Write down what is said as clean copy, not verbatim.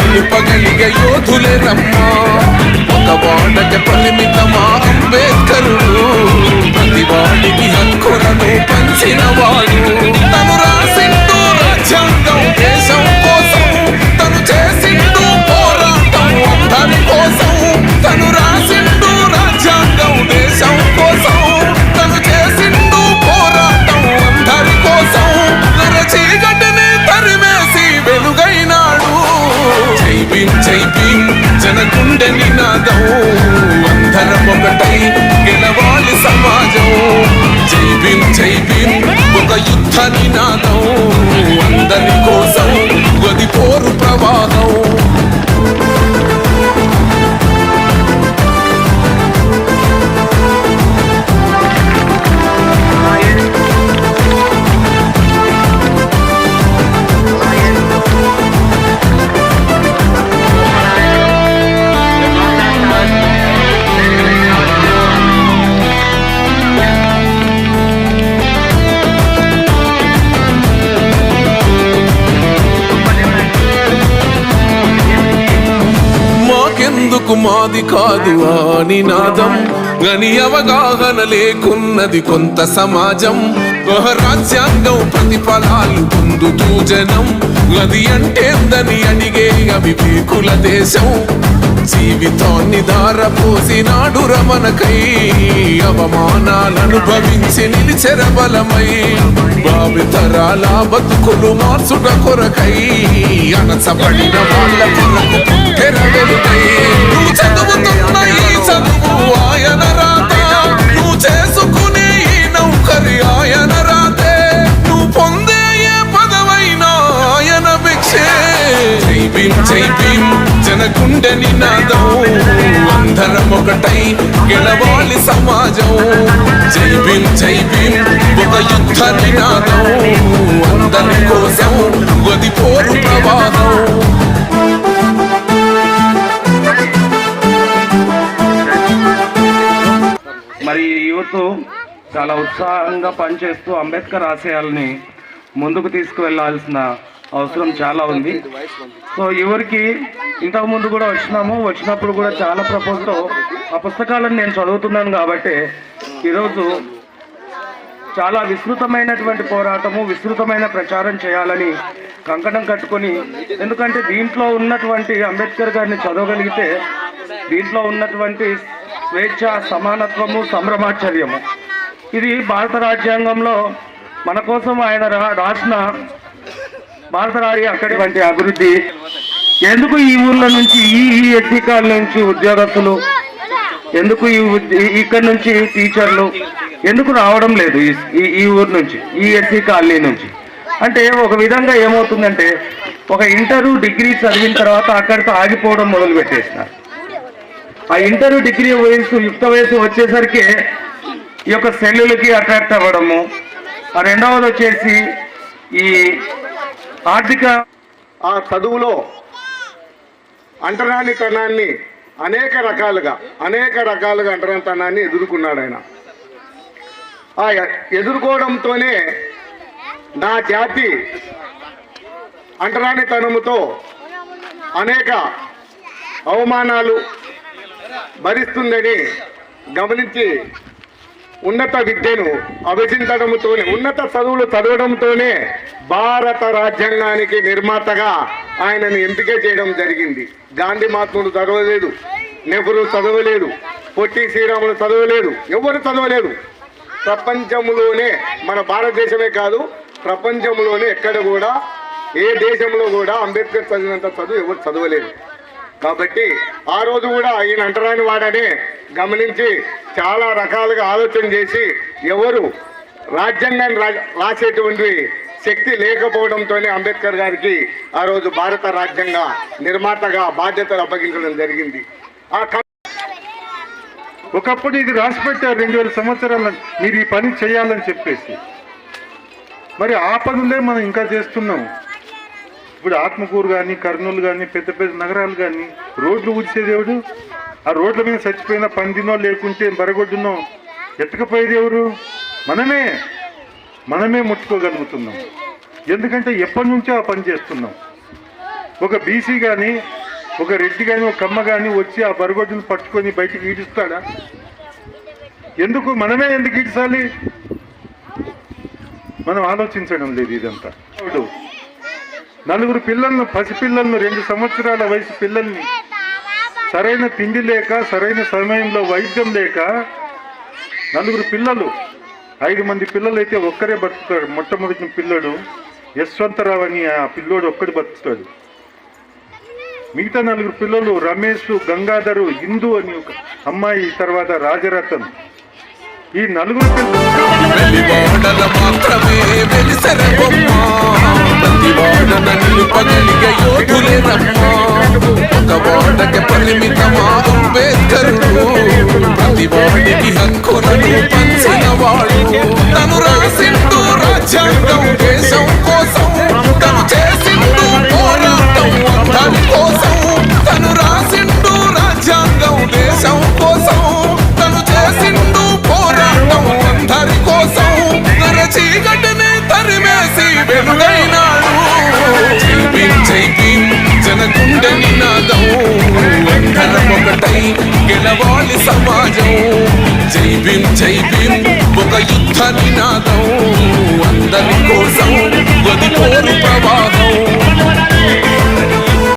నిలుపగలిగే యోధులే రమ్మా. ఒక వాడకి పరిమితమా అంబేద్కరుడు, ప్రతి వాడికి హక్కులను పంచిన వాడు. తను రాసిండు రాజ్యాంగం దేశం కోసం, తను చేసిండు పోరాటం అందరి కోసం. తను రాసిండు రాజ్యాంగం దేశం కోసం, తను చేసిండు పోరాటం అందరి కోసం. చీకటిని తరిమేసి వెలుగైనాడు. జై భీమ్ జై భీమ్ జనగుండె నినాదం, అందరం ఒకటై గెలవాలి సమాజం. జై భీమ్ జై భీమ్ ఒక యుద్ధ నినాదం, అందరి కోసం గది పోరు ప్రవాహం. మాది కాదు ఆ నినాదం, గని అవగాహన లేకున్నది కొంత సమాజం. రాజ్యాంగం ప్రతిఫలాలు పొందుతూ జనం, అది అంటేందని అడిగే అవివేకుల దేశం. జీవితాన్ని ధారపోసినాడు రమణకై, అవమానాలనుభవించి నిలిచెర బలమై. భావితరాల బతుకులు మార్చుట కొరకై, అనసబడిన వాళ్ళ కొరకు పుట్టెర వెలుగై. నువ్వు చదువుతున్న ఈ చదువు ఆయన రాతే, నువ్వు చేసుకునే ఈ నౌకరి ఆయన రాతే, నువ్వు పొందే ఏ పదవైనా ఆయన భిక్షే. జై భీమ్ జై భీమ్ జనగుండె నినాదం, అందరం ఒకటై గెలవాలి సమాజం. జై భీమ్ జై భీమ్ ఒక యుద్ధ నినాదం, అందరి కోసం గది పోరు ప్రవాహం. మరి యూత్ చాలా ఉత్సాహంగా పనిచేస్తూ అంబేద్కర్ ఆశయాల్ని ముందుకు తీసుకువెళ్లాల్సిన అవసరం చాలా ఉంది. సో ఎవరికి ఇంతకుముందు కూడా వచ్చినప్పుడు కూడా చాలా ప్రపోజల్తో ఆ పుస్తకాలను నేను చదువుతున్నాను కాబట్టి ఈరోజు చాలా విస్తృతమైనటువంటి పోరాటము, విస్తృతమైన ప్రచారం చేయాలని కంకణం కట్టుకొని, ఎందుకంటే దీంట్లో ఉన్నటువంటి అంబేద్కర్ గారిని చదవగలిగితే దీంట్లో ఉన్నటువంటి స్వేచ్ఛ, సమానత్వము, సంభ్రమాచర్యము, ఇది భారత రాజ్యాంగంలో మన కోసం ఆయన రాసిన భారత అక్కడి అభివృద్ధి. ఎందుకు ఈ ఊర్ల నుంచి ఈ ఎస్సీ కాలనీ నుంచి ఉద్యోగస్తులు, ఎందుకు ఇక్కడ నుంచి టీచర్లు ఎందుకు రావడం లేదు ఈ ఊరు నుంచి, ఈ ఎస్సీ కాలనీ నుంచి? అంటే ఒక విధంగా ఏమవుతుందంటే, ఒక ఇంటరు డిగ్రీ చదివిన తర్వాత అక్కడితో ఆగిపోవడం మొదలు పెట్టేసినారు. ఆ ఇంటరు డిగ్రీ వయసు, యుక్త వయసు వచ్చేసరికి ఈ యొక్క సెల్లులకి అట్రాక్ట్ అవ్వడము. రెండవది వచ్చేసి ఈ ఆర్థిక ఆ చదువులో అంటరానితనాన్ని అనేక రకాలుగా అంటరానితనాన్ని ఎదుర్కొన్నాడు ఆయన. ఆ ఎదుర్కోవడంతోనే నా జాతి అంటరానితనముతో అనేక అవమానాలు భరిస్తుందని గమనించి ఉన్నత విద్యను అభ్యసించడంతోనే, ఉన్నత చదువులు చదవడంతోనే భారత రాజ్యాంగానికి నిర్మాతగా ఆయనను ఎంపిక చేయడం జరిగింది. గాంధీ మహాత్ముడు చదవలేదు, నెహ్రూ చదవలేదు, పొట్టి శ్రీరాములు చదవలేదు, ఎవరు చదవలేదు. ప్రపంచంలోనే, మన భారతదేశమే కాదు ప్రపంచంలోనే ఎక్కడ కూడా, ఏ దేశంలో కూడా అంబేద్కర్ చదివినంత చదువు ఎవరు చదవలేదు. కాబట్టి ఆ రోజు కూడా ఈయన అంటరాని వాడనే గమనించి చాలా రకాలుగా ఆలోచన చేసి, ఎవరు రాజ్యాంగాన్ని రాసేటువంటి శక్తి లేకపోవడంతోనే అంబేద్కర్ గారికి ఆ రోజు భారత రాజ్యాంగ నిర్మాతగా బాధ్యతలు అప్పగించడం జరిగింది. ఒకప్పుడు ఇది రాసిపెట్టారు 2000 సంవత్సరాల మీరు ఈ పని చేయాలని చెప్పేసి. మరి ఆ పనులే మనం ఇంకా చేస్తున్నాం. ఇప్పుడు ఆత్మకూరు కానీ, కర్నూలు కానీ, పెద్ద పెద్ద నగరాలు కానీ రోడ్లు ఊడ్చేది ఎవడు? ఆ రోడ్ల మీద చచ్చిపోయిన పందినో లేకుంటే బరగొడ్డునో ఎత్తకపోయేది ఎవరు? మనమే ముట్టుకోగలుగుతున్నాం. ఎందుకంటే ఎప్పటి నుంచో ఆ పని చేస్తున్నాం. ఒక బీసీ కానీ ఒక రెడ్డి కానీ ఒక కమ్మ కానీ వచ్చి ఆ బరగొడ్డును పట్టుకొని బయటికి ఈడుస్తాడా? ఎందుకు మనమే ఎందుకు ఈడ్చాలి? మనం ఆలోచించడం లేదు ఇదంతా. నలుగురు పిల్లలను, పసిపిల్లలను, 2 సంవత్సరాల వయసు పిల్లల్ని సరైన తిండి లేక, సరైన సమయంలో వైద్యం లేక, 4 పిల్లలు, 5 మంది పిల్లలు అయితే ఒక్కరే బతుకుతాడు. మొట్టమొదటి పిల్లడు యశ్వంతరావు అని ఆ పిల్లోడు ఒక్కడు బతుకుతాడు. మిగతా 4 పిల్లలు రమేష్, గంగాధరు, ఇందు అని ఒక అమ్మాయి, తర్వాత రాజరత్నం. ఈ 4 వెలివాడల మాత్రమే వెలిసెర బొమ్మ, ప్రతివాడన నిలుపగలిగే యోధులేనమ్మా. ఒక వాడకి పరిమితమా అంబేద్కరుడు, ప్రతివాడికి హక్కులను పంచిన వాడు. తను రాసిండు రాజ్యాంగం దేశం కోసం, తను చేసిండు పోరాటం అందరి కోసం. తను రాసిండు రాజ్యాంగం దేశం కోసం, తను చేసిండు పోరాటం అందరి కోసం. చీకటిని తరిమేసి వెలుగైనాడు. జై భీమ్ జనగుండె నినాదం, ఒకటై గెలవాలి సమాజం. జై భీమ్ ఒక యుద్ధ నినాదం, అందరి